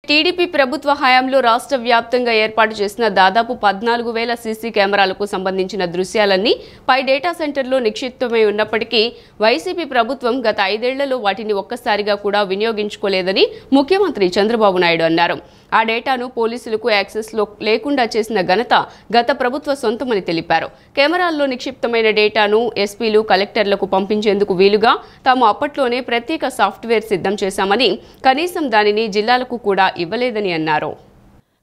TDP ప్రభుత్వ హయాంలో రాష్ట్ర వ్యాప్తంగా ఏర్పాటు చేసిన దాదాపు 14,000 సీసీ కెమెరాలకు సంబంధించిన దృశ్యాలన్నీ పై డేటా సెంటర్లో నిక్షిప్తమై ఉన్నప్పటికీ వైసీపీ ప్రభుత్వం గత 5 ఏళ్లలో వాటిని ఒక్కసారిగా కూడా వినియోగించుకోలేదని ముఖ్యమంత్రి చంద్రబాబు నాయుడు అన్నారు. ఆ డేటాను పోలీసులకు యాక్సెస్ లేకుండా చేసిన ఘనత గత ప్రభుత్వ సొంతమని తెలిపారు. కెమెరాల్లో నిక్షిప్తమైన డేటాను ఎస్పీలు, కలెక్టర్లకు పంపించేందుకు వీలుగా తాము అప్పట్లోనే ప్రత్యేక సాఫ్ట్వేర్ సిద్ధం చేశామని, కనీసం దానిని జిల్లాలకు కూడా ఇవ్వలేదని అన్నారు.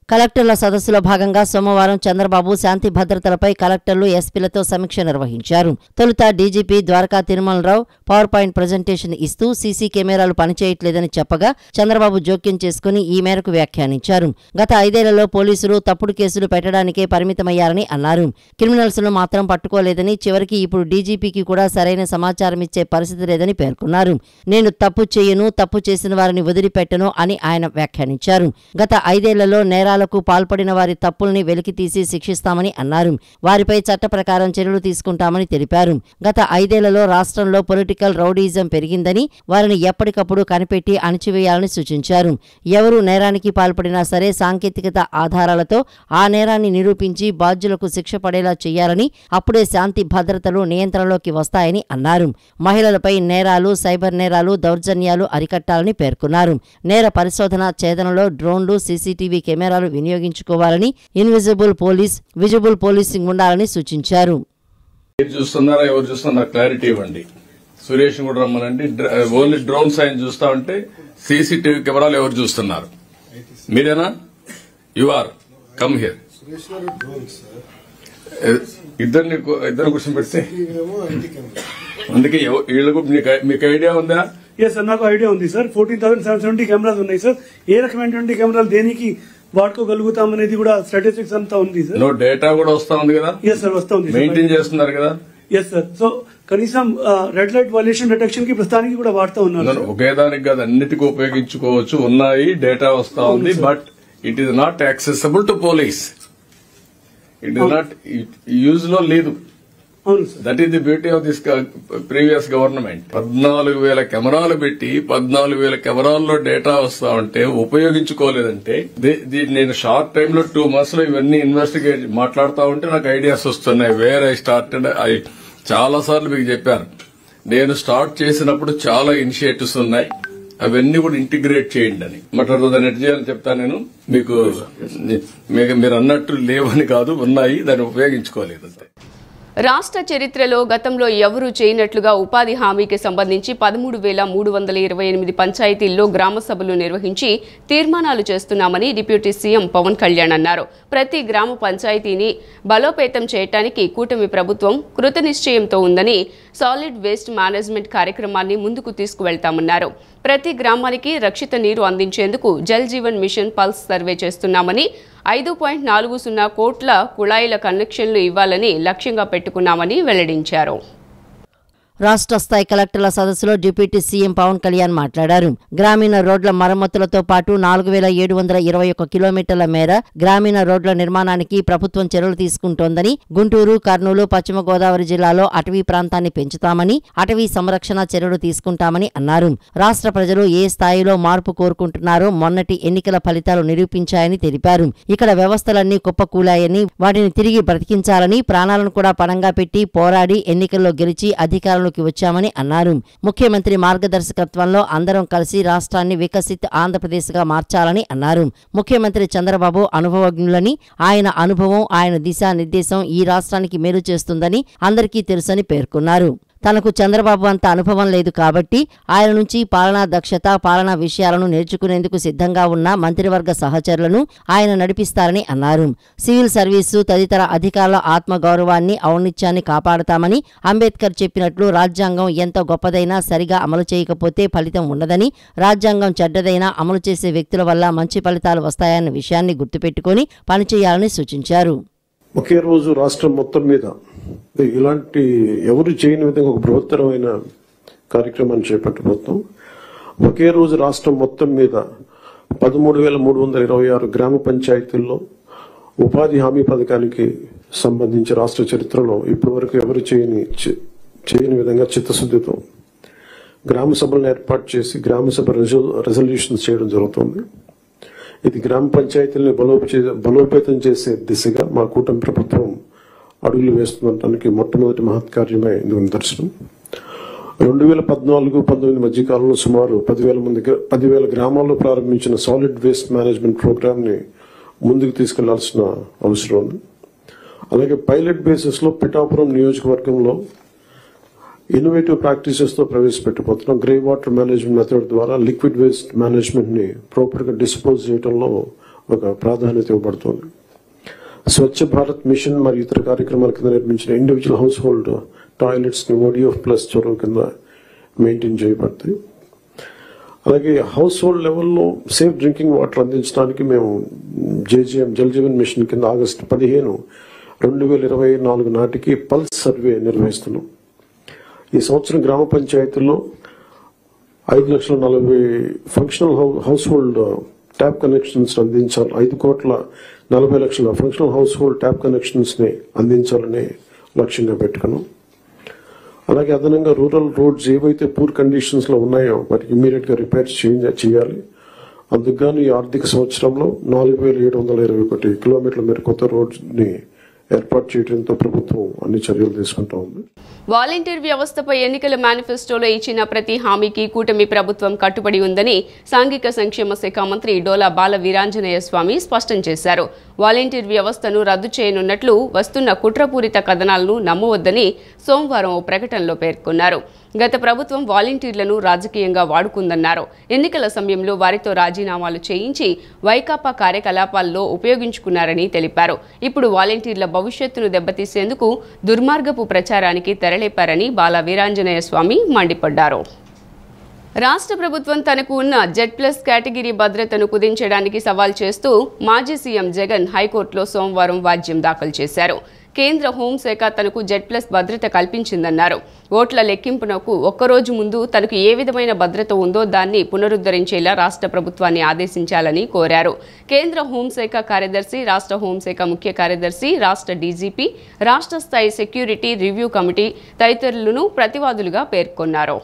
కలెక్టర్ల సదస్సులో భాగంగా సోమవారం చంద్రబాబు శాంతి భద్రతలపై కలెక్టర్లు, ఎస్పీలతో సమీక్ష నిర్వహించారు. తొలుత DGP Dwaraka Tirumala Rao power point presentation ఇస్తూ సీసీ కెమెరాలు పనిచేయట్లేదని చెప్పగా చంద్రబాబు జోక్యం చేసుకుని ఈ మేరకు వ్యాఖ్యానించారు. గత 5 ఏళ్లలో పోలీసులు తప్పుడు కేసులు పెట్టడానికే పరిమితమయ్యారని అన్నారు. క్రిమినల్స్ ను మాత్రం పట్టుకోలేదని, చివరికి ఇప్పుడు డీజీపీకి కూడా సరైన సమాచారం ఇచ్చే పరిస్థితి లేదని పేర్కొన్నారు. నేను తప్పు చేయను, తప్పు చేసిన వారిని వదిలిపెట్టను అని ఆయన వ్యాఖ్యానించారు. గత 5 ఏళ్లలో నేరాలకు పాల్పడిన వారి తప్పుల్ని వెలికితీసి శిక్షిస్తామని అన్నారు. వారిపై చట్ట ప్రకారం చర్యలు తీసుకుంటామని తెలిపారు. గత 5 ఏళ్లలో రాష్ట్రంలో పొలిటికల్ రౌడీయిజం పెరిగిందని, వారిని ఎప్పటికప్పుడు కనిపెట్టి అణిచివేయాలని సూచించారు. ఎవరు నేరానికి పాల్పడినా సరే సాంకేతికత ఆధారాలతో ఆ నేరాన్ని నిరూపించి బాధ్యులకు శిక్ష పడేలా చేయాలని, అప్పుడే శాంతి భద్రతలు నియంత్రణలోకి వస్తాయని అన్నారు. మహిళలపై నేరాలు, సైబర్ నేరాలు, దౌర్జన్యాలు అరికట్టాలని పేర్కొన్నారు. నేర పరిశోధన ఛేదనలో డ్రోన్లు, సీసీటీవీ కెమెరాలు వినియోగించుకోవాలని, ఇన్విజిబుల్ పోలీస్, విజిబుల్ పోలీసింగ్ ఉండాలని సూచించారు. చూస్తున్నారా, ఎవరు చూస్తున్నారు క్లారిటీ ఇవ్వండి. సురేష్ కూడా రమ్మనండి. ఓన్లీ డ్రోన్స్ ఆయన చూస్తా ఉంటే సీసీటీవీ కెమెరాలు ఎవరు చూస్తున్నారు? మీరేనా? You are come here. ఇద్దరు కూర్చోబెడితే అందుకే వీళ్ళకు మీకు ఐడియా ఉందా? సార్, నాకు ఐడియా ఉంది సార్. 14,770 కెమెరాస్ ఉన్నాయి సార్. ఏ రకమైనటువంటి కెమెరాలు దేనికి వాడుకోగలుగుతాం అనేది కూడా స్టాటిస్టిక్స్ అంతా ఉంది సార్. డేటా కూడా వస్తా ఉంది కదా? సార్, వస్తా ఉంది. మెయింటైన్ చేస్తున్నారు కదా? సార్. సో కనీసం రెడ్ లైట్ వైలేషన్ డిటెక్షన్ కి ప్రస్తుతానికి కూడా వాడుతూ ఉన్నారు. ఒకే దానికి కాదు, అన్నిటికీ ఉపయోగించుకోవచ్చు. ఉన్నాయి, డేటా వస్తా ఉంది. But it is not accessible to police. It is not use లో లేదు. That is the beauty of this previous government. 14,000 కెమెరాలు పెట్టి 14,000 కెమెరాల్లో డేటా వస్తా ఉంటే ఉపయోగించుకోలేదంటే, నేను షార్ట్ టైమ్ లో 2 months లో ఇవన్నీ ఇన్వెస్టిగేట్ మాట్లాడుతూ ఉంటే నాకు ఐడియాస్ వస్తున్నాయి. వేర్ ఐ స్టార్టెడ్, చాలా సార్లు మీకు చెప్పాను. నేను స్టార్ట్ చేసినప్పుడు చాలా ఇనిషియేటివ్స్ ఉన్నాయి, అవన్నీ కూడా ఇంటిగ్రేట్ చేయండి అని. దాన్ని ఎట్ చేయాలని చెప్తాను నేను మీకు. మీరు అన్నట్టు లేవని కాదు, ఉన్నాయి, దాన్ని ఉపయోగించుకోలేదు అంతే. రాష్ట్ర చరిత్రలో గతంలో ఎవరూ చేయనట్లుగా ఉపాధి హామీకి సంబంధించి 13,328 పంచాయతీల్లో గ్రామ సభలు నిర్వహించి తీర్మానాలు చేస్తున్నామని డిప్యూటీ సీఎం పవన్ కళ్యాణ్ అన్నారు. ప్రతి గ్రామ పంచాయతీని బలోపేతం చేయడానికి కూటమి ప్రభుత్వం కృతనిశ్చయంతో ఉందని, సాలిడ్ వేస్ట్ మేనేజ్మెంట్ కార్యక్రమాన్ని ముందుకు తీసుకువెళ్తామన్నారు. ప్రతి గ్రామానికి రక్షిత నీరు అందించేందుకు Jal Jeevan mission pulse survey చేస్తున్నామని, 5.40 కోట్ల కుళాయిల కనెక్షన్లు ఇవ్వాలని లక్ష్యంగా పెట్టుకున్నామని వెల్లడించారు. రాష్ట్ర స్థాయి కలెక్టర్ల సదస్సులో డిప్యూటీ సీఎం పవన్ కళ్యాణ్ మాట్లాడారు. గ్రామీణ రోడ్ల మరమ్మతులతో పాటు 4,721 కిలోమీటర్ల మేర గ్రామీణ రోడ్ల నిర్మాణానికి ప్రభుత్వం చర్యలు తీసుకుంటోందని, గుంటూరు, కర్నూలు, పశ్చిమ గోదావరి జిల్లాలో అటవీ ప్రాంతాన్ని పెంచుతామని, అటవీ సంరక్షణ చర్యలు తీసుకుంటామని అన్నారు. రాష్ట్ర ప్రజలు ఏ స్థాయిలో మార్పు కోరుకుంటున్నారో మొన్నటి ఎన్నికల ఫలితాలు నిరూపించాయని తెలిపారు. ఇక్కడ వ్యవస్థలన్నీ కుప్పకూలాయని, వాటిని తిరిగి బ్రతికించాలని, ప్రాణాలను కూడా పణంగా పెట్టి పోరాడి ఎన్నికల్లో గెలిచి అధికారులు వచ్చామని అన్నారు. ముఖ్యమంత్రి మార్గదర్శకత్వంలో అందరం కలిసి రాష్ట్రాన్ని వికసిత్ ఆంధ్రప్రదేశ్ గా మార్చాలని అన్నారు. ముఖ్యమంత్రి చంద్రబాబు అనుభవజ్ఞులని, ఆయన అనుభవం, ఆయన దిశానిర్దేశం ఈ రాష్ట్రానికి మేలు చేస్తుందని అందరికీ తెలుసని పేర్కొన్నారు. తనకు చంద్రబాబు అంత అనుభవం లేదు కాబట్టి ఆయన నుంచి పాలనా దక్షత, పాలనా విషయాలను నేర్చుకునేందుకు సిద్ధంగా ఉన్న మంత్రివర్గ సహచరులను ఆయన నడిపిస్తారని అన్నారు. సివిల్ సర్వీసు తదితర అధికారుల ఆత్మగౌరవాన్ని, ఔన్నిత్యాన్ని కాపాడతామని, అంబేద్కర్ చెప్పినట్లు రాజ్యాంగం ఎంత గొప్పదైనా సరిగా అమలు చేయకపోతే ఫలితం ఉండదని, రాజ్యాంగం చెడ్డదైనా అమలు చేసే వ్యక్తుల వల్ల మంచి ఫలితాలు వస్తాయన్న విషయాన్ని గుర్తుపెట్టుకుని పనిచేయాలని సూచించారు. ఒకే రోజు రాష్ట్రం మొత్తం మీద ఇలాంటి ఎవరు చేయని విధంగా ఒక బృహత్తరమైన కార్యక్రమాన్ని చేపట్టబోతాం. ఒకే రోజు రాష్ట్రం మొత్తం మీద 13,326 గ్రామ పంచాయతీల్లో ఉపాధి హామీ పథకానికి సంబంధించి రాష్ట్ర చరిత్రలో ఇప్పటి వరకు ఎవరు చేయని విధంగా చిత్తశుద్ధితో గ్రామ సభలను ఏర్పాటు చేసి గ్రామ సభ రెజల్యూషన్స్ చేయడం జరుగుతుంది. ఇది గ్రామ పంచాయతీలను బలోపేతం చేసే దిశగా మా కూటమి ప్రభుత్వం అడుగులు వేస్తుండటానికి మొట్టమొదటి మహత్కార్యమే ఇందుకు నిదర్శనం. 2014-19 మధ్య కాలంలో సుమారు 10,000 గ్రామాల్లో ప్రారంభించిన సాలిడ్ వేస్ట్ మేనేజ్మెంట్ ప్రోగ్రామ్ ని ముందుకు తీసుకెళ్లాల్సిన అవసరం ఉంది. అలాగే పైలట్ బేసిస్ లో పిఠాపురం నియోజకవర్గంలో ఇన్నోవేటివ్ ప్రాక్టీసెస్ తో ప్రవేశపెట్టబోతున్నాం. గ్రే వాటర్ మేనేజ్మెంట్ మెథడ్ ద్వారా లిక్విడ్ వేస్ట్ మేనేజ్మెంట్ ని ప్రాపర్ గా డిస్పోజ్ చేయడంలో ఒక ప్రాధాన్యత ఇవ్వబడుతుంది. స్వచ్ఛ భారత్ మిషన్ మరియు ఇతర కార్యక్రమాల కింద నిర్మించిన ఇండివిజువల్ హౌస్ హోల్డ్ టాయిలెట్స్ ని ODF ప్లస్ చొరవ కింద మెయింటైన్ చేయబడతాయి. అలాగే హౌస్ హోల్డ్ లెవెల్లో సేఫ్ డ్రింకింగ్ వాటర్ అందించడానికి మేము JGM జల్ జీవన్ మిషన్ కింద ఆగస్టు 15, 2024 నాటికి పల్స్ సర్వే నిర్వహిస్తున్నాం. ఈ సంవత్సరం గ్రామ పంచాయతీల్లో 5,40,000 functional house hold tap connections అందించాలి. 5,40,00,000 functional house hold tap connections ని అందించాలని లక్ష్యంగా పెట్టుకున్నాం. అలాగే అదనంగా రూరల్ రోడ్స్ ఏవైతే పూర్ కండిషన్స్ లో ఉన్నాయో వాటికి ఇమీడియట్ గా రిపేర్స్ చేయాలి. అందుకుగాను ఈ ఆర్థిక సంవత్సరంలో 4,721 కిలోమీటర్ల మేర కొత్త రోడ్స్ ని ఏర్పాటు చేయడంతో ప్రభుత్వం అన్ని చర్యలు తీసుకుంటా ఉంది. వాలంటీర్ వ్యవస్థపై ఎన్నికల మేనిఫెస్టోలో ఇచ్చిన ప్రతి హామీకి కూటమి ప్రభుత్వం కట్టుబడి ఉందని సాంఘిక సంక్షేమ శాఖ మంత్రి డోలా బాల వీరాంజనేయ స్వామి స్పష్టం చేశారు. వాలంటీర్ వ్యవస్థను రద్దు చేయనున్నట్లు వస్తున్న కుట్రపూరిత కథనాలను నమ్మవద్దని సోమవారం ఓ ప్రకటనలో పేర్కొన్నారు. గత ప్రభుత్వం వాలంటీర్లను రాజకీయంగా వాడుకుందన్నారు. ఎన్నికల సమయంలో వారితో రాజీనామాలు చేయించి వైకాపా కార్యకలాపాల్లో ఉపయోగించుకున్నారని తెలిపారు. ఇప్పుడు వాలంటీర్ల భవిష్యత్తును దెబ్బతీసేందుకు దుర్మార్గపు ప్రచారానికి తెరలేపారని బాల వీరాంజనేయ స్వామి మండిపడ్డారు. రాష్ట్ర ప్రభుత్వం తనకు ఉన్న Z+ కేటగిరీ భద్రతను కుదించడానికి సవాల్ చేస్తూ మాజీ సీఎం జగన్ హైకోర్టులో సోమవారం వాద్యం దాఖలు చేశారు. కేంద్ర హోంశాఖ తనకు Z+ భద్రత కల్పించిందన్నారు. ఓట్ల లెక్కింపునకు ఒక్కరోజు ముందు తనకు ఏ విధమైన భద్రత ఉందో దాన్ని పునరుద్ధరించేలా రాష్ట్ర ప్రభుత్వాన్ని ఆదేశించాలని కోరారు. కేంద్ర హోంశాఖ కార్యదర్శి, రాష్ట్ర హోంశాఖ ముఖ్య కార్యదర్శి, రాష్ట్ర డీజీపీ, రాష్ట్ర స్థాయి సెక్యూరిటీ రివ్యూ కమిటీ తదితరులను ప్రతివాదులుగా పేర్కొన్నారు.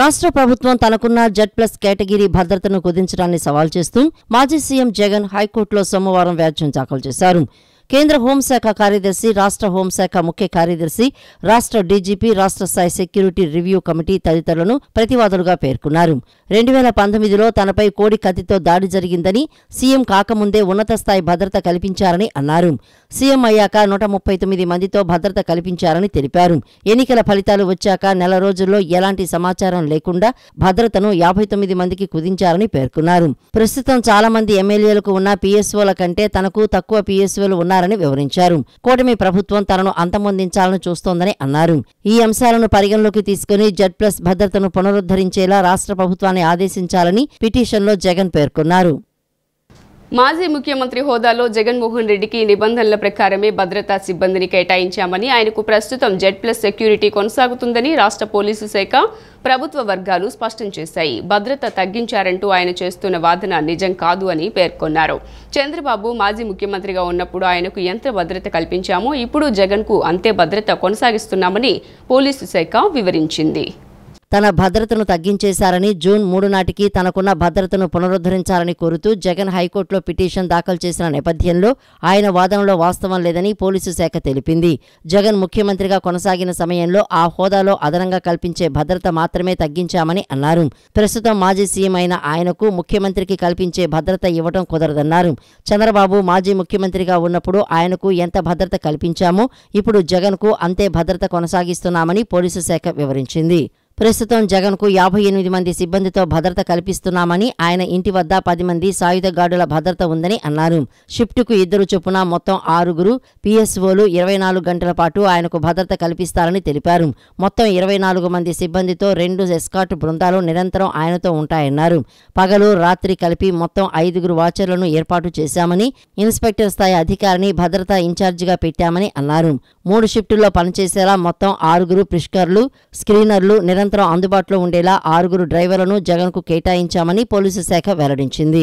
రాష్ట్ర ప్రభుత్వం తనకున్న Z+ కేటగిరీ భద్రతను కుదించడాన్ని సవాల్ చేస్తూ మాజీ సీఎం జగన్ హైకోర్టులో సోమవారం వ్యాజ్యం దాఖలు చేశారు. కేంద్ర హోంశాఖ కార్యదర్శి, రాష్ట్ర హోంశాఖ ముఖ్య కార్యదర్శి, రాష్ట్ర డీజీపీ, రాష్ట్ర స్థాయి సెక్యూరిటీ రివ్యూ కమిటీ తదితరులను ప్రతివాదులుగా పేర్కొన్నారు. 2019లో తనపై కోడి కత్తితో దాడి జరిగిందని, సీఎం కాకముందే ఉన్నత స్థాయి భద్రత కల్పించారని అన్నారు. సీఎం అయ్యాక 139 మందితో భద్రత కల్పించారని తెలిపారు. ఎన్నికల ఫలితాలు వచ్చాక నెల రోజుల్లో ఎలాంటి సమాచారం లేకుండా భద్రతను 59 మందికి కుదించారని పేర్కొన్నారు. ప్రస్తుతం చాలా మంది ఎమ్మెల్యేలకు ఉన్న PSOల కంటే తనకు తక్కువ PSOలు ఉన్నారని వివరించారు. కూటమి ప్రభుత్వం తనను అంతమొందించాలని చూస్తోందని అన్నారు. ఈ అంశాలను పరిగణలోకి తీసుకుని Z+ భద్రతను పునరుద్ధరించేలా రాష్ట్ర ప్రభుత్వాన్ని ఆదేశించాలని పిటిషన్లో జగన్ పేర్కొన్నారు. మాజీ ముఖ్యమంత్రి హోదాలో జగన్మోహన్ రెడ్డికి నిబంధనల ప్రకారమే భద్రతా సిబ్బందిని కేటాయించామని, ఆయనకు ప్రస్తుతం Z+ సెక్యూరిటీ కొనసాగుతుందని రాష్ట్ర పోలీసు శాఖ, ప్రభుత్వ వర్గాలు స్పష్టం చేశాయి. భద్రత తగ్గించారంటూ ఆయన చేస్తున్న వాదన నిజం కాదు అని పేర్కొన్నారు. చంద్రబాబు మాజీ ముఖ్యమంత్రిగా ఉన్నప్పుడు ఆయనకు ఎంత భద్రత కల్పించామో ఇప్పుడు జగన్కు అంతే భద్రత కొనసాగిస్తున్నామని పోలీసు శాఖ వివరించింది. తన భద్రతను తగ్గించేశారని, జూన్ 3 నాటికి తనకున్న భద్రతను పునరుద్ధరించాలని కోరుతూ జగన్ హైకోర్టులో పిటిషన్ దాఖలు చేసిన నేపథ్యంలో ఆయన వాదనలో వాస్తవం లేదని పోలీసు శాఖ తెలిపింది. జగన్ ముఖ్యమంత్రిగా కొనసాగిన సమయంలో ఆ హోదాలో అదనంగా కల్పించే భద్రత మాత్రమే తగ్గించామని అన్నారు. ప్రస్తుతం మాజీ సీఎం అయిన ఆయనకు ముఖ్యమంత్రికి కల్పించే భద్రత ఇవ్వడం కుదరదన్నారు. చంద్రబాబు మాజీ ముఖ్యమంత్రిగా ఉన్నప్పుడు ఆయనకు ఎంత భద్రత కల్పించామో ఇప్పుడు జగన్కు అంతే భద్రత కొనసాగిస్తున్నామని పోలీసు శాఖ వివరించింది. ప్రస్తుతం జగన్కు 58 మంది సిబ్బందితో భద్రత కల్పిస్తున్నామని, ఆయన ఇంటి వద్ద 10 మంది సాయుధ గార్డుల భద్రత ఉందని అన్నారు. షిఫ్టుకు 2 చొప్పున మొత్తం 6 PSOలు 24 గంటల పాటు ఆయనకు భద్రత కల్పిస్తారని తెలిపారు. మొత్తం 24 మంది సిబ్బందితో 2 ఎస్కార్ట్ బృందాలు నిరంతరం ఆయనతో ఉంటాయన్నారు. పగలు, రాత్రి కలిపి మొత్తం 5 వాచర్లను ఏర్పాటు చేశామని, ఇన్స్పెక్టర్ స్థాయి అధికారిని భద్రతా ఇన్ఛార్జిగా పెట్టామని అన్నారు. 3 షిఫ్టుల్లో పనిచేసేలా మొత్తం 6 ప్రిష్కర్లు, స్క్రీనర్లు నిరంతరం అందుబాటులో ఉండేలా 6 డ్రైవర్లను జగన్కు కేటాయించామని పోలీసు శాఖ వెల్లడించింది.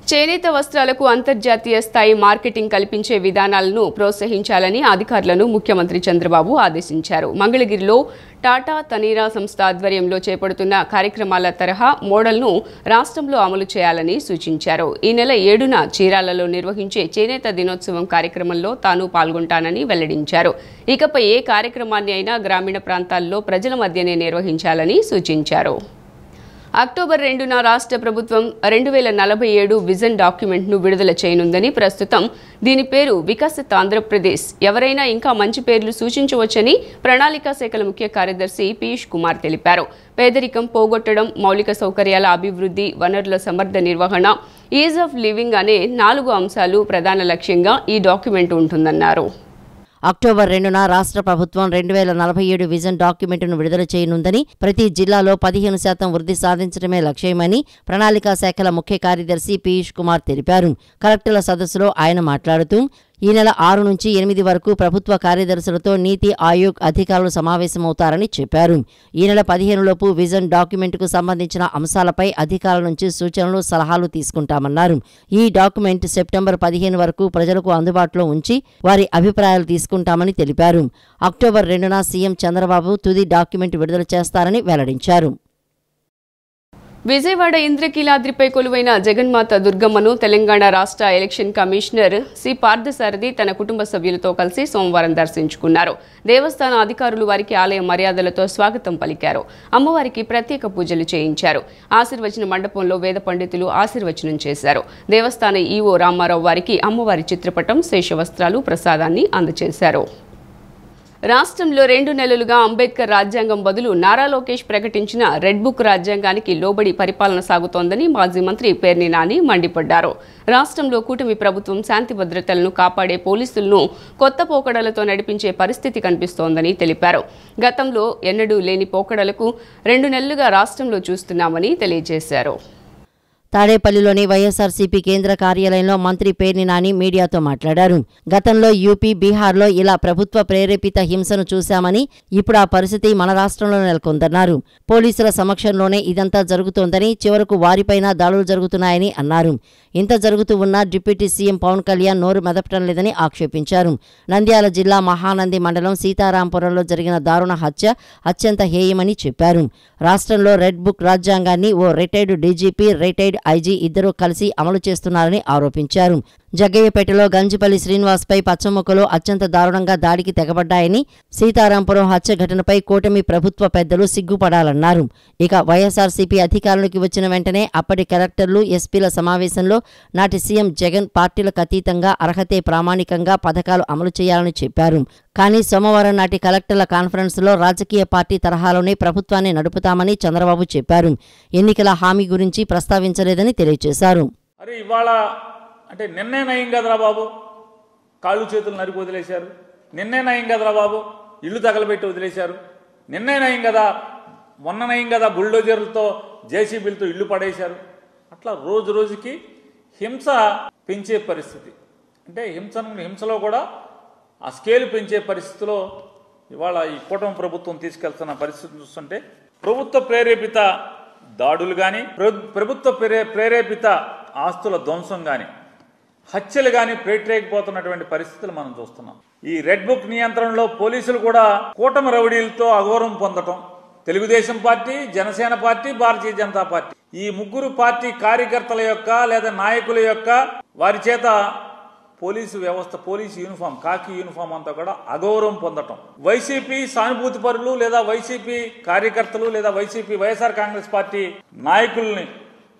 చేనేత వస్త్రాలకు అంతర్జాతీయ స్థాయి మార్కెటింగ్ కల్పించే విధానాలను ప్రోత్సహించాలని అధికారులను ముఖ్యమంత్రి చంద్రబాబు ఆదేశించారు. మంగళగిరిలో టాటా తనీరా సంస్థ ఆధ్వర్యంలో చేపడుతున్న కార్యక్రమాల తరహా మోడల్ను రాష్ట్రంలో అమలు చేయాలని సూచించారు. ఈ నెల 7న చీరాలలో నిర్వహించే చేనేత దినోత్సవం కార్యక్రమంలో తాను పాల్గొంటానని వెల్లడించారు. ఇకపై ఏ కార్యక్రమాన్ని అయినా గ్రామీణ ప్రాంతాల్లో ప్రజల మధ్యనే నిర్వహించాలని సూచించారు. అక్టోబర్ 2న రాష్ట్ర ప్రభుత్వం 2047 విజన్ డాక్యుమెంట్ను విడుదల చేయనుందని, ప్రస్తుతం దీని పేరు వికసిత్ ఆంధ్రప్రదేశ్. ఎవరైనా ఇంకా మంచి పేర్లు సూచించవచ్చని ప్రణాళికా శాఖల ముఖ్య కార్యదర్శి పీయూష్ కుమార్ తెలిపారు. పేదరికం పోగొట్టడం, మౌలిక సౌకర్యాల అభివృద్ధి, వనరుల సమర్థ నిర్వహణ, ఈజ్ ఆఫ్ లివింగ్ అనే 4 అంశాలు ప్రధాన లక్ష్యంగా ఈ డాక్యుమెంట్ ఉంటుందన్నారు. అక్టోబర్ 2న రాష్ట్ర ప్రభుత్వం 2047 విజన్ డాక్యుమెంట్ను విడుదల చేయనుందని, ప్రతి జిల్లాలో 15% వృద్ధి సాధించడమే లక్ష్యమని ప్రణాళికా శాఖల ముఖ్య కార్యదర్శి పీయూష్ కుమార్ తెలిపారు. కలెక్టర్ల సదస్సులో ఆయన మాట్లాడుతూ ఈ నెల 6 నుంచి 8 వరకు ప్రభుత్వ కార్యదర్శులతో నీతి ఆయోగ్ అధికారులు సమావేశమవుతారని చెప్పారు. ఈ నెల 15లోపు విజన్ డాక్యుమెంట్కు సంబంధించిన అంశాలపై అధికారుల నుంచి సూచనలు, సలహాలు తీసుకుంటామన్నారు. ఈ డాక్యుమెంట్ సెప్టెంబర్ 15 వరకు ప్రజలకు అందుబాటులో ఉంచి వారి అభిప్రాయాలు తీసుకుంటామని తెలిపారు. అక్టోబర్ 2న సీఎం చంద్రబాబు తుది డాక్యుమెంట్ విడుదల చేస్తారని వెల్లడించారు. విజయవాడ ఇంద్రకీలాద్రిపై కొలువైన జగన్మాత దుర్గమ్మను తెలంగాణ రాష్ట్ర ఎలక్షన్ కమిషనర్ సి పార్థసారథి తన కుటుంబ సభ్యులతో కలిసి సోమవారం దర్శించుకున్నారు. దేవస్థాన అధికారులు వారికి ఆలయ మర్యాదలతో స్వాగతం పలికారు. అమ్మవారికి ప్రత్యేక పూజలు చేయించారు. ఆశీర్వచన మండపంలో వేద పండితులు ఆశీర్వచనం చేశారు. దేవస్థాన ఈవో రామారావు వారికి అమ్మవారి చిత్రపటం, శేషవస్త్రాలు, ప్రసాదాన్ని అందజేశారు. రాష్ట్రంలో 2 నెలలుగా అంబేద్కర్ రాజ్యాంగం బదులు నారా లోకేష్ ప్రకటించిన రెడ్ బుక్ రాజ్యాంగానికి లోబడి పరిపాలన సాగుతోందని మాజీ మంత్రి పేర్ని నాని మండిపడ్డారు. రాష్ట్రంలో కూటమి ప్రభుత్వం శాంతి భద్రతలను కాపాడే పోలీసులను కొత్త పోకడలతో నడిపించే పరిస్థితి కనిపిస్తోందని తెలిపారు. గతంలో ఎన్నడూ లేని పోకడలకు 2 నెలలుగా రాష్ట్రంలో చూస్తున్నామని తెలియజేశారు. తాడేపల్లిలోని వైఎస్ఆర్సీపీ కేంద్ర కార్యాలయంలో మంత్రి పేర్ని నాని మీడియాతో మాట్లాడారు. గతంలో యూపీ, బీహార్లో ఇలా ప్రభుత్వ ప్రేరేపిత హింసను చూశామని, ఇప్పుడు ఆ పరిస్థితి మన రాష్ట్రంలో నెలకొందన్నారు. పోలీసుల సమక్షంలోనే ఇదంతా జరుగుతోందని, చివరకు వారిపైన దాడులు జరుగుతున్నాయని అన్నారు. ఇంత జరుగుతూ ఉన్నా డిప్యూటీ సీఎం పవన్ కళ్యాణ్ నోరు మెదపటం లేదని ఆక్షేపించారు. నంద్యాల జిల్లా మహానంది మండలం సీతారాంపురంలో జరిగిన దారుణ హత్య అత్యంత హేయమని చెప్పారు. రాష్ట్రంలో రెడ్ బుక్ రాజ్యాంగాన్ని ఓ రిటైర్డ్ డీజీపీ, రిటైర్డ్ ఐజీ ఇద్దరూ కలిసి అమలు చేస్తున్నారని ఆరోపించారు. జగ్గయ్యపేటలో గంజిపల్లి శ్రీనివాస్పై పచ్చముక్కలో అత్యంత దారుణంగా దాడికి తెగబడ్డాయని, సీతారాంపురం హత్య ఘటనపై కూటమి ప్రభుత్వ పెద్దలు సిగ్గుపడాలన్నారు. ఇక వైఎస్ఆర్సీపీ అధికారంలోకి వచ్చిన వెంటనే అప్పటి కలెక్టర్లు, ఎస్పీల సమావేశంలో నాటి సీఎం జగన్ పార్టీలకు అతీతంగా అర్హతే ప్రామాణికంగా పథకాలు అమలు చేయాలని చెప్పారు. కానీ సోమవారం నాటి కలెక్టర్ల కాన్ఫరెన్స్లో రాజకీయ పార్టీ తరహాలోనే ప్రభుత్వాన్ని నడుపుతామని చంద్రబాబు చెప్పారు. ఎన్నికల హామీ గురించి ప్రస్తావించలేదని తెలియజేశారు. అంటే నిన్నే నయం కదరా బాబు, కాళ్ళు చేతులు నరికి వదిలేశారు. నిన్నే నయం కదరా బాబు, ఇల్లు తగలబెట్టి వదిలేశారు. నిన్నే నయం కదా, మొన్న నయం కదా, బుల్డోజర్లతో, జేసీబీలతో ఇల్లు పడేశారు. అట్లా రోజు రోజుకి హింస పెంచే పరిస్థితి, అంటే హింసలో కూడా ఆ స్కేల్ పెంచే పరిస్థితిలో ఇవాళ ఈ కూటమి ప్రభుత్వం తీసుకెళ్తున్న పరిస్థితి చూస్తుంటే, ప్రభుత్వ ప్రేరేపిత దాడులు కానీ, ప్రభుత్వ ప్రేరేపిత ఆస్తుల ధ్వంసం కానీ, హత్యలు కానీ పేటరేకపోతున్నటువంటి పరిస్థితులు మనం చూస్తున్నాం. ఈ రెడ్ బుక్ నియంత్రణలో పోలీసులు కూడా కూటమి రౌడీలతో అఘోరం పొందటం, Telugu Desam party, Janasena party, Bharatiya Janata party, ఈ 3 పార్టీ కార్యకర్తల యొక్క లేదా నాయకుల యొక్క వారి చేత పోలీసు వ్యవస్థ, పోలీసు యూనిఫామ్, కాకి యూనిఫామ్ అంతా కూడా అగౌరవం పొందటం, వైసీపీ సానుభూతి పరులు లేదా వైసీపీ కార్యకర్తలు లేదా వైఎస్ఆర్ కాంగ్రెస్ పార్టీ నాయకుల్ని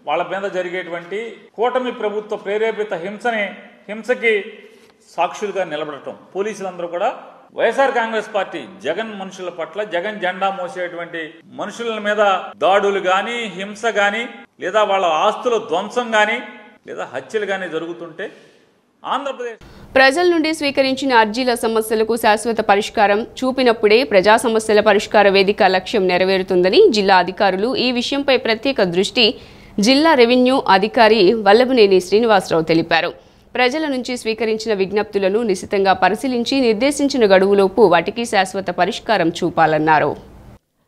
వాళ్ళ మీద జరిగేటువంటి కూటమి ప్రభుత్వ ప్రేరేపిత హింసకి సాక్షులుగా నిలబడటం. పోలీసులందరూ కూడా వైఎస్ఆర్ కాంగ్రెస్ పార్టీ జగన్ మనుషుల పట్ల, జగన్ జెండా మోసేటువంటి మనుషుల మీద దాడులు గాని, హింస గాని, లేదా వాళ్ళ ఆస్తుల ధ్వంసం గాని, లేదా హత్యలు గాని జరుగుతుంటే ఆంధ్రప్రదేశ్ ప్రజల నుండి స్వీకరించిన అర్జీల సమస్యలకు శాశ్వత పరిష్కారం చూపినప్పుడే ప్రజా సమస్యల పరిష్కార వేదిక లక్ష్యం నెరవేరుతుందని జిల్లా అధికారులు ఈ విషయంపై ప్రత్యేక దృష్టి జిల్లా రెవెన్యూ అధికారి వల్లభనేని శ్రీనివాసరావు తెలిపారు. ప్రజల నుంచి స్వీకరించిన విజ్ఞప్తులను నిశితంగా పరిశీలించి నిర్దేశించిన గడువులోపు వాటికి శాశ్వత పరిష్కారం చూపాలన్నారు.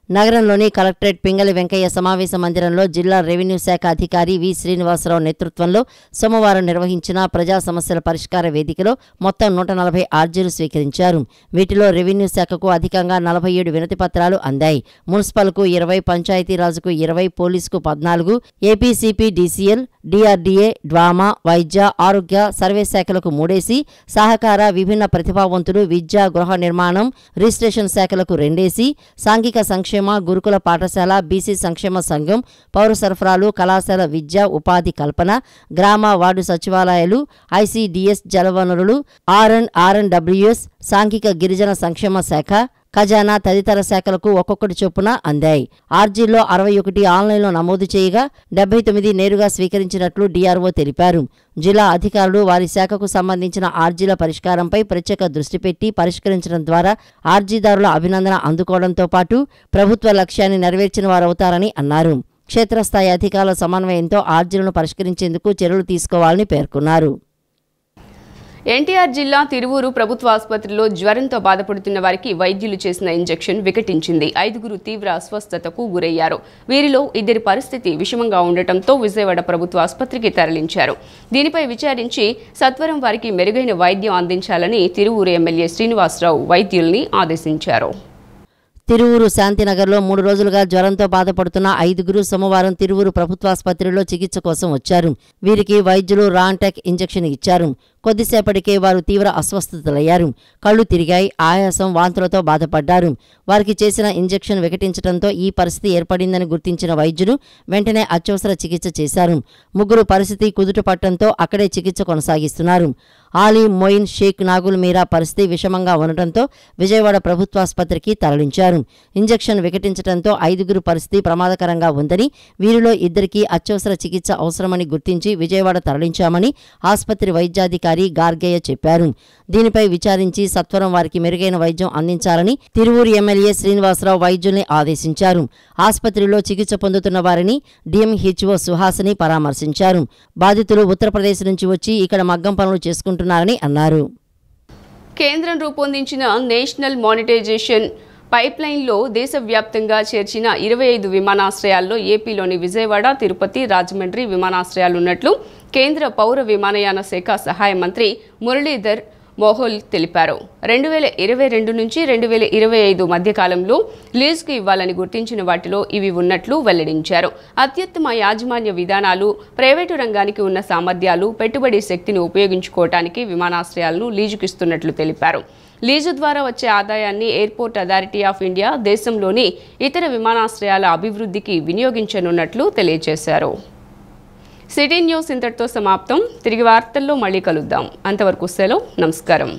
నగరంలోని కలెక్టరేట్ పింగళి వెంకయ్య సమావేశ మందిరంలో జిల్లా రెవెన్యూ శాఖ అధికారి వి శ్రీనివాసరావు నేతృత్వంలో సోమవారం నిర్వహించిన ప్రజా సమస్యల పరిష్కార వేదికలో మొత్తం 140 ఆర్జీలు స్వీకరించారు. వీటిలో రెవెన్యూ శాఖకు అధికంగా 47 వినతి పత్రాలు అందాయి. మున్సిపల్కు 20, పంచాయతీరాజుకు 20, పోలీసుకు 14, ఏపీసీపీ, డీసీఎల్, డిఆర్డీఏ, డ్వామా, వైద్య, ఆరోగ్య, సర్వే శాఖలకు 3 సహకార, విభిన్న ప్రతిభావంతులు, విద్య, గృహ నిర్మాణం, రిజిస్ట్రేషన్ శాఖలకు 2, సాంఘిక సంక్షేమ, గురుకుల పాఠశాల, బీసీ సంక్షేమ సంఘం, పౌర సరఫరాలు, కళాశాల విద్య, ఉపాధి కల్పన, గ్రామ వార్డు సచివాలయాలు, ఐసీడీఎస్, జలవనరులు, ఆర్ఎన్డబ్ల్యూఎస్, సాంఘిక గిరిజన సంక్షేమ శాఖ, ఖజానా తదితర శాఖలకు ఒక్కొక్కటి చొప్పున అందాయి. ఆర్జీల్లో 61 ఆన్లైన్లో నమోదు చేయగా 79 నేరుగా స్వీకరించినట్లు డీఆర్ఓ తెలిపారు. జిల్లా అధికారులు వారి శాఖకు సంబంధించిన ఆర్జీల పరిష్కారంపై ప్రత్యేక దృష్టి పెట్టి పరిష్కరించడం ద్వారా ఆర్జీదారుల అభినందన అందుకోవడంతో పాటు ప్రభుత్వ లక్ష్యాన్ని నెరవేర్చిన వారవుతారని అన్నారు. క్షేత్రస్థాయి అధికారుల సమన్వయంతో ఆర్జీలను పరిష్కరించేందుకు చర్యలు తీసుకోవాలని పేర్కొన్నారు. ఎన్టీఆర్ జిల్లా తిరువూరు ప్రభుత్వ ఆసుపత్రిలో జ్వరంతో బాధపడుతున్న వారికి వైద్యులు చేసిన ఇంజెక్షన్ వికటించింది. 5 తీవ్ర అస్వస్థతకు గురయ్యారు. వీరిలో 2 పరిస్థితి విషమంగా ఉండటంతో విజయవాడ ప్రభుత్వ ఆసుపత్రికి తరలించారు. దీనిపై విచారించి సత్వరం వారికి మెరుగైన వైద్యం అందించాలని తిరువూరు ఎమ్మెల్యే శ్రీనివాసరావు వైద్యుల్ని ఆదేశించారు. తిరువూరు శాంతినగర్లో 3 రోజులుగా జ్వరంతో బాధపడుతున్న 5 సోమవారం తిరువూరు ప్రభుత్వాసుపత్రిలో చికిత్స కోసం వచ్చారు. వీరికి వైద్యులు రాంటెక్ ఇంజెక్షన్ ఇచ్చారు. కొద్దిసేపటికే వారు తీవ్ర అస్వస్థతలయ్యారు. కళ్లు తిరిగాయి, ఆయాసం, వాంతులతో బాధపడ్డారు. వారికి చేసిన ఇంజెక్షన్ వికటించడంతో ఈ పరిస్థితి ఏర్పడిందని గుర్తించిన వైద్యులు వెంటనే అత్యవసర చికిత్స చేశారు. 3 పరిస్థితి కుదుట పట్టడంతో అక్కడే చికిత్స కొనసాగిస్తున్నారు. ఆలీ, మొయిన్, షేక్, నాగుల్ మీరా పరిస్థితి విషమంగా ఉండటంతో విజయవాడ ప్రభుత్వాసుపత్రికి తరలించారు. ఇంజెక్షన్ వికటించడంతో 5 పరిస్థితి ప్రమాదకరంగా ఉందని, వీరిలో 2కి అత్యవసర చికిత్స అవసరమని గుర్తించి విజయవాడ తరలించామని ఆసుపత్రి వైద్యాధికారి గార్గయ్య చెప్పారు. దీనిపై విచారించి సత్వరం వారికి మెరుగైన వైద్యం అందించాలని తిరువూరు ఎమ్మెల్యే శ్రీనివాసరావు వైద్యుల్ని ఆదేశించారు. ఆసుపత్రిలో చికిత్స పొందుతున్న వారిని డిఎంహెచ్ఓ సుహాసిని పరామర్శించారు. బాధితులు ఉత్తరప్రదేశ్ నుంచి వచ్చి ఇక్కడ మగ్గం పనులు చేసుకుంటున్నారని అన్నారు. కేంద్రం రూపొందించిన నేషనల్ మానిటైజేషన్ పైప్లైన్లో దేశవ్యాప్తంగా చేర్చిన 25 విమానాశ్రయాల్లో ఏపీలోని విజయవాడ, తిరుపతి, రాజమండ్రి విమానాశ్రయాలున్నట్లు కేంద్ర పౌర విమానయాన శాఖ సహాయ మంత్రి మురళీధర్ మోహోల్ తెలిపారు. 2022 నుంచి 2025 మధ్యకాలంలో లీజుకు ఇవ్వాలని గుర్తించిన వాటిలో ఇవి ఉన్నట్లు వెల్లడించారు. అత్యుత్తమ యాజమాన్య విధానాలు, ప్రైవేటు రంగానికి ఉన్న సామర్థ్యాలు, పెట్టుబడి శక్తిని ఉపయోగించుకోవటానికి విమానాశ్రయాలను లీజుకిస్తున్నట్లు తెలిపారు. లీజు ద్వారా వచ్చే ఆదాయాన్ని ఎయిర్పోర్ట్ అథారిటీ ఆఫ్ ఇండియా దేశంలోని ఇతర విమానాశ్రయాల అభివృద్ధికి వినియోగించనున్నట్లు తెలియజేశారు. సిటీ న్యూస్ ఇంతటితో సమాప్తం. తిరిగి వార్తల్లో మళ్ళీ కలుద్దాం. అంతవరకు సెలవు. నమస్కారం.